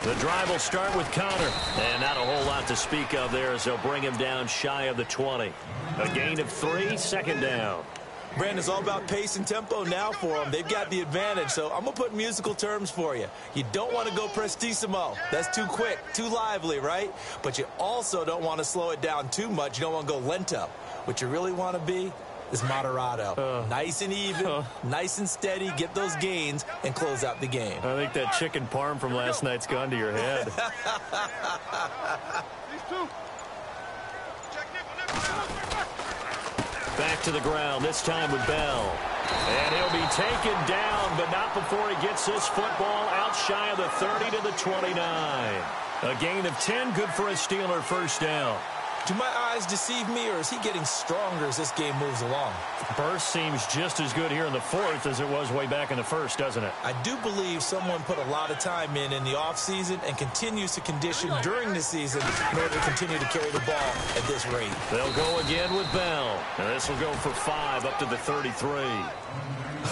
The drive will start with Connor. And not a whole lot to speak of there as they'll bring him down shy of the 20. A gain of 3, second down. Brandon, it's all about pace and tempo now for them. They've got the advantage, so I'm going to put musical terms for you. You don't want to go prestissimo. That's too quick, too lively, right? But you also don't want to slow it down too much. You don't want to go lento. What you really want to be is moderato. Nice and even, nice and steady, get those gains, and close out the game. I think that chicken parm from last night's gone to your head. Back to the ground, this time with Bell. And he'll be taken down, but not before he gets this football out shy of the 30 to the 29. A gain of 10, good for a Steeler first down. Do my eyes deceive me, or is he getting stronger as this game moves along? Burst seems just as good here in the fourth as it was way back in the first, doesn't it? I do believe someone put a lot of time in the offseason and continues to condition during the season in order to continue to carry the ball at this rate. They'll go again with Bell. And this will go for 5 up to the 33.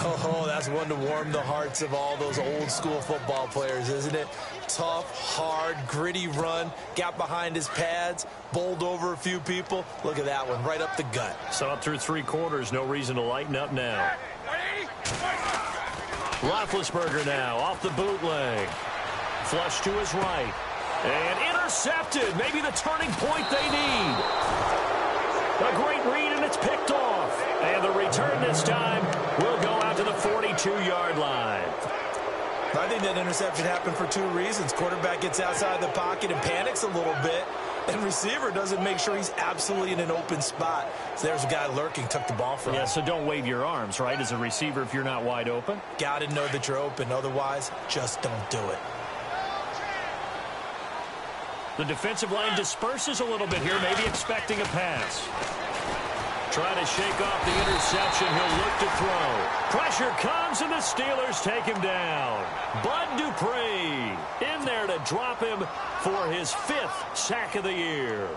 Oh, that's one to warm the hearts of all those old school football players, isn't it? Tough, hard, gritty run, got behind his pads, bowled over a few people. Look at that one, right up the gut. So up through 3 quarters, no reason to lighten up now. Roethlisberger now off the bootleg. Flush to his right. And intercepted. Maybe the turning point they need. A great read, and it's picked off. And the return this time will go out to the 42-yard line. I think that interception happened for 2 reasons. Quarterback gets outside the pocket and panics a little bit, and receiver doesn't make sure he's absolutely in an open spot. So there's a guy lurking, took the ball from him. Yeah, so don't wave your arms, right, as a receiver if you're not wide open. Got to know that you're open. Otherwise, just don't do it. The defensive line disperses a little bit here, maybe expecting a pass. Trying to shake off the interception. He'll look to throw. Pressure comes, and the Steelers take him down. Bud Dupree in there to drop him for his 5th sack of the year.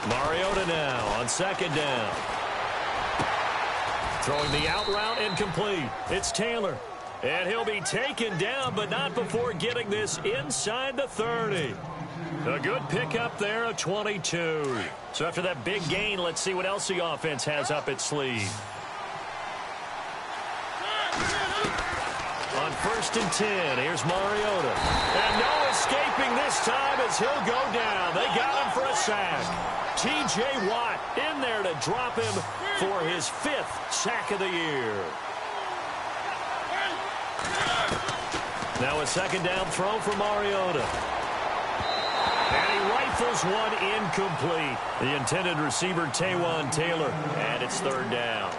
Mariota now on second down. Throwing the out route incomplete. It's Taylor. And he'll be taken down, but not before getting this inside the 30. A good pickup there of 22. So after that big gain, let's see what else the offense has up its sleeve. On 1st and 10, here's Mariota. And no escaping this time as he'll go down. They got him for a sack. T.J. Watt in there to drop him for his 5th sack of the year. Now a second down throw for Mariota. And he rifles one incomplete. The intended receiver, Taywan Taylor. And it's 3rd down.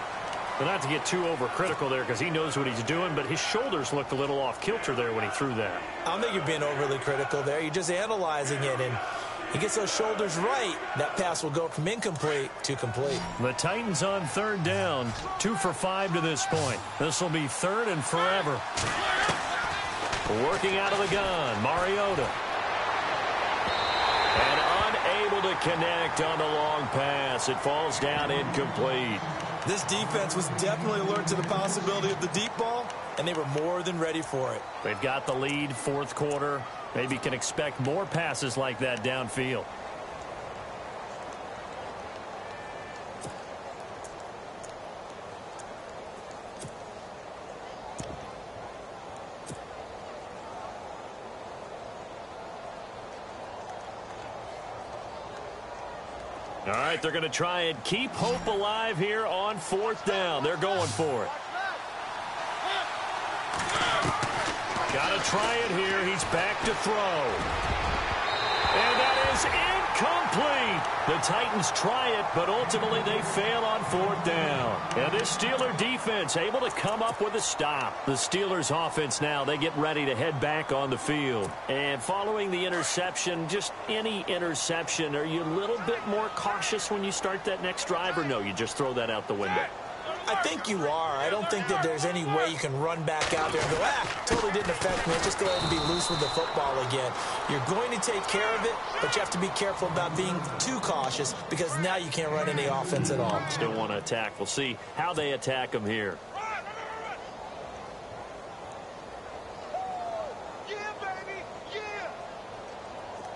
But not to get too overcritical there because he knows what he's doing, but his shoulders looked a little off kilter there when he threw that. I don't think you're being overly critical there. You're just analyzing it, and he gets those shoulders right. That pass will go from incomplete to complete. The Titans on 3rd down, 2 for 5 to this point. This will be 3rd and forever. Working out of the gun, Mariota. And unable to connect on the long pass. It falls down incomplete. This defense was definitely alert to the possibility of the deep ball, and they were more than ready for it. They've got the lead, 4th quarter. Maybe can expect more passes like that downfield. All right, they're going to try and keep hope alive here on 4th down. They're going for it. Got to try it here. He's back to throw. And that is incomplete. The Titans try it, but ultimately they fail on 4th down. And this Steeler defense able to come up with a stop. The Steelers offense now, they get ready to head back on the field. And following the interception, just any interception, are you a little bit more cautious when you start that next drive, or no, you just throw that out the window? I think you are. I don't think that there's any way you can run back out there and go, totally didn't affect me. Just go ahead and be loose with the football again. You're going to take care of it, but you have to be careful about being too cautious because now you can't run any offense at all. Still want to attack. We'll see how they attack them here.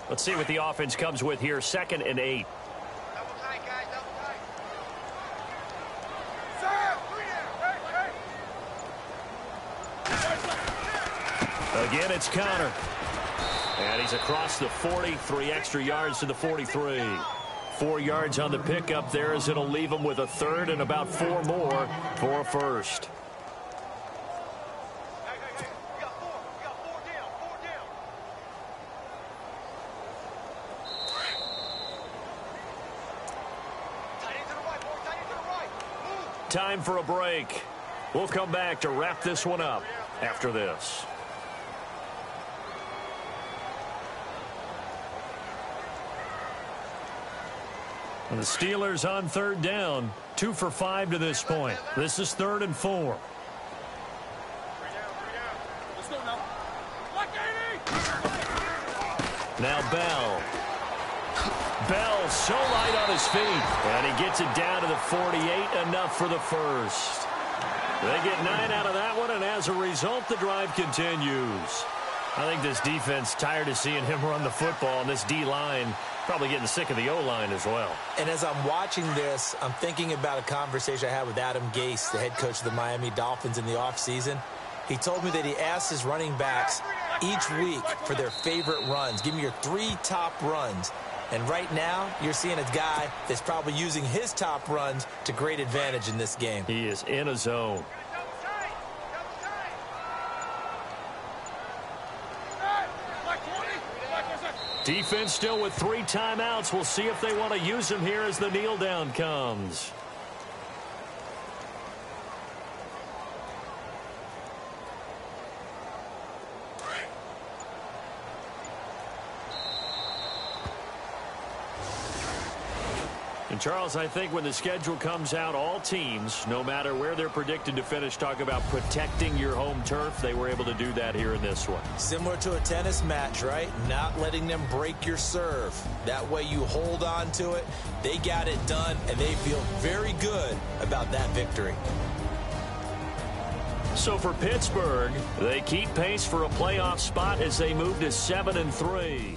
Let's see what the offense comes with here. 2nd and 8. Again, it's Connor. And he's across the 40, 3 extra yards to the 43. 4 yards on the pickup there as it'll leave him with a 3rd and about 4 more for a 1st. Time for a break. We'll come back to wrap this one up after this. And the Steelers on 3rd down, 2 for 5 to this point. This is 3rd and 4. Let's go now. Look, 80. Now Bell. Bell so light on his feet. And he gets it down to the 48, enough for the 1st. They get 9 out of that one, and as a result, the drive continues. I think this defense tired of seeing him run the football, and this D-line probably getting sick of the O-line as well. And as I'm watching this, I'm thinking about a conversation I had with Adam Gase, the head coach of the Miami Dolphins in the offseason. He told me that he asked his running backs each week for their favorite runs. Give me your 3 top runs. And right now, you're seeing a guy that's probably using his top runs to great advantage in this game. He is in a zone. Defense still with 3 timeouts. We'll see if they want to use them here as the kneel down comes. And, Charles, I think when the schedule comes out, all teams, no matter where they're predicted to finish, talk about protecting your home turf. They were able to do that here in this one. Similar to a tennis match, right? Not letting them break your serve. That way you hold on to it. They got it done, and they feel very good about that victory. So for Pittsburgh, they keep pace for a playoff spot as they move to 7-3.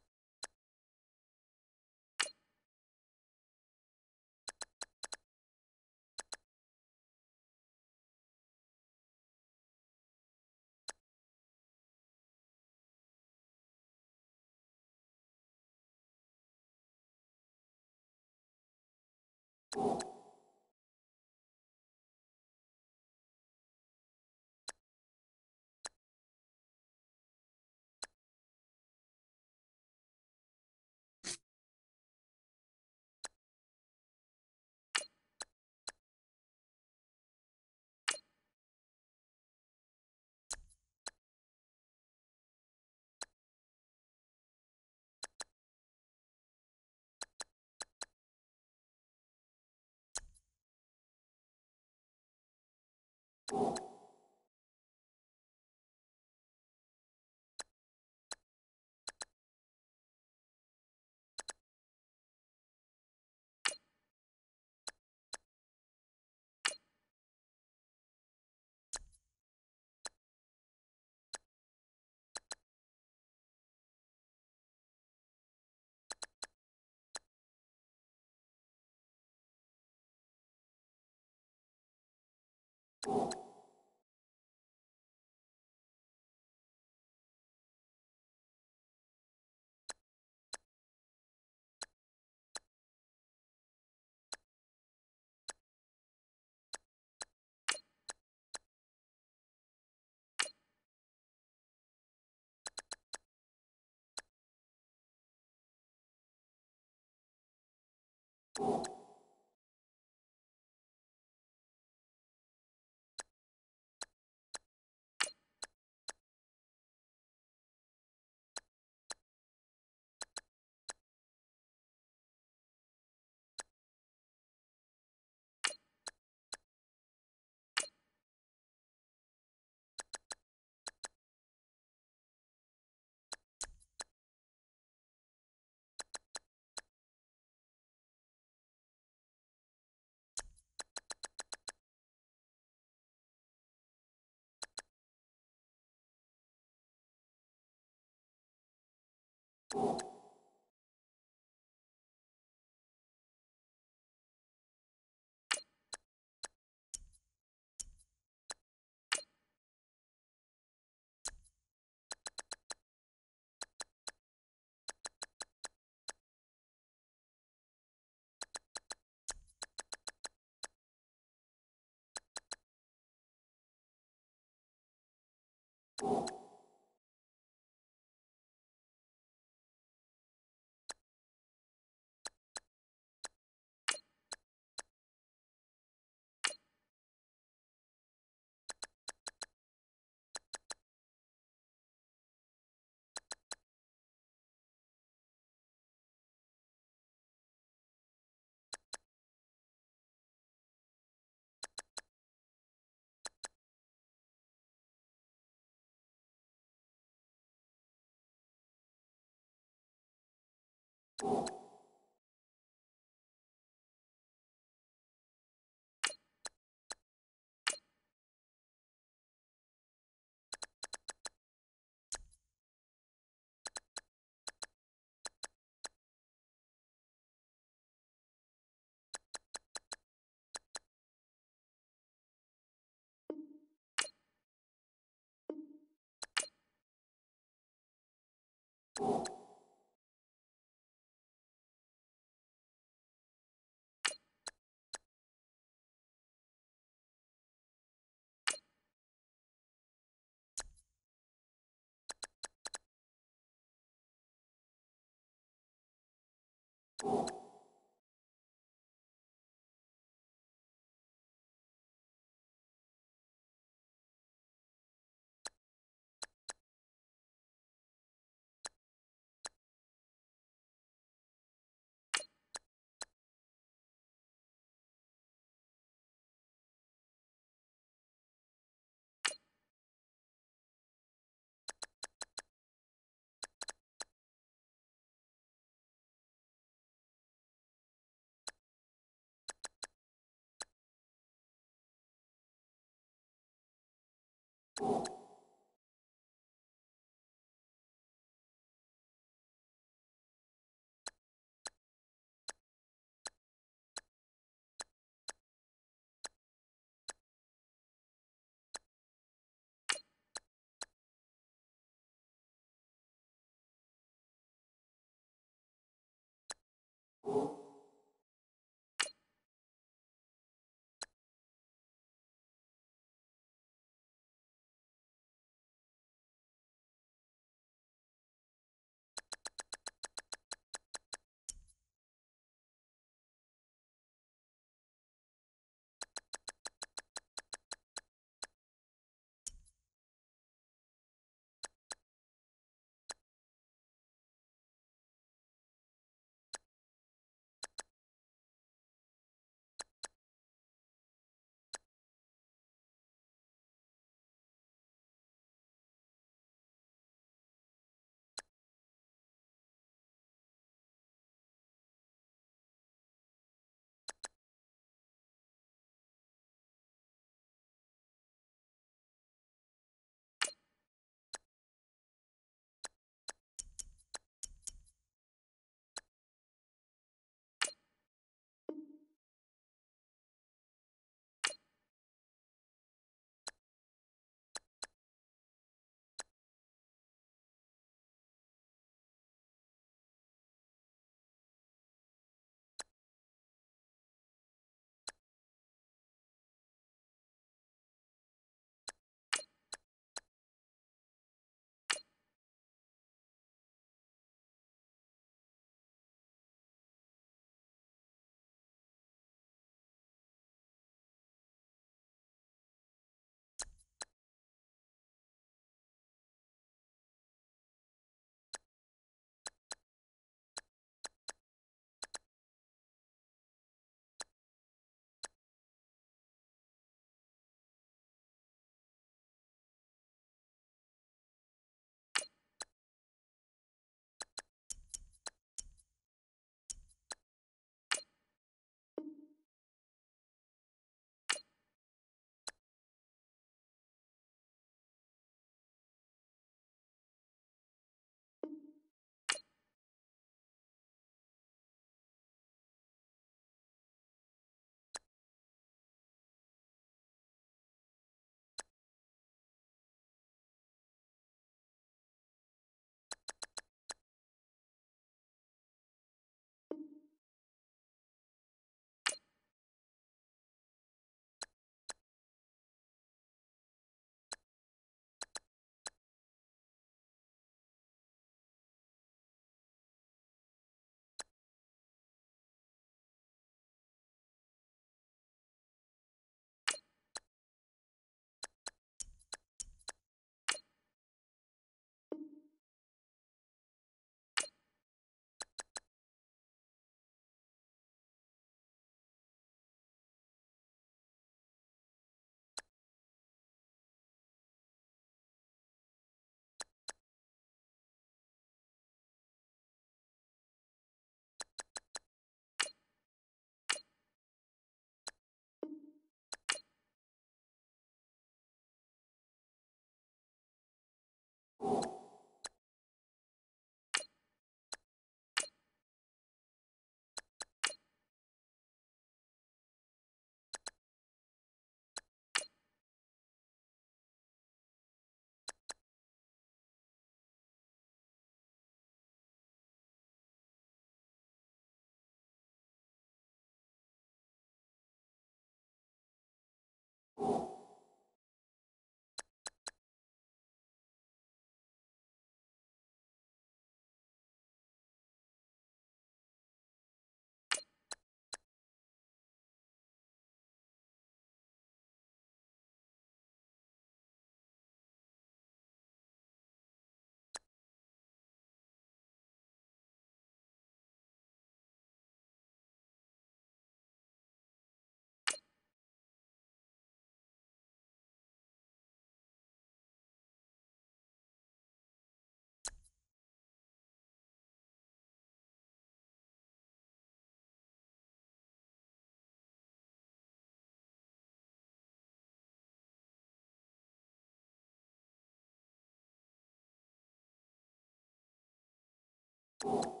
you.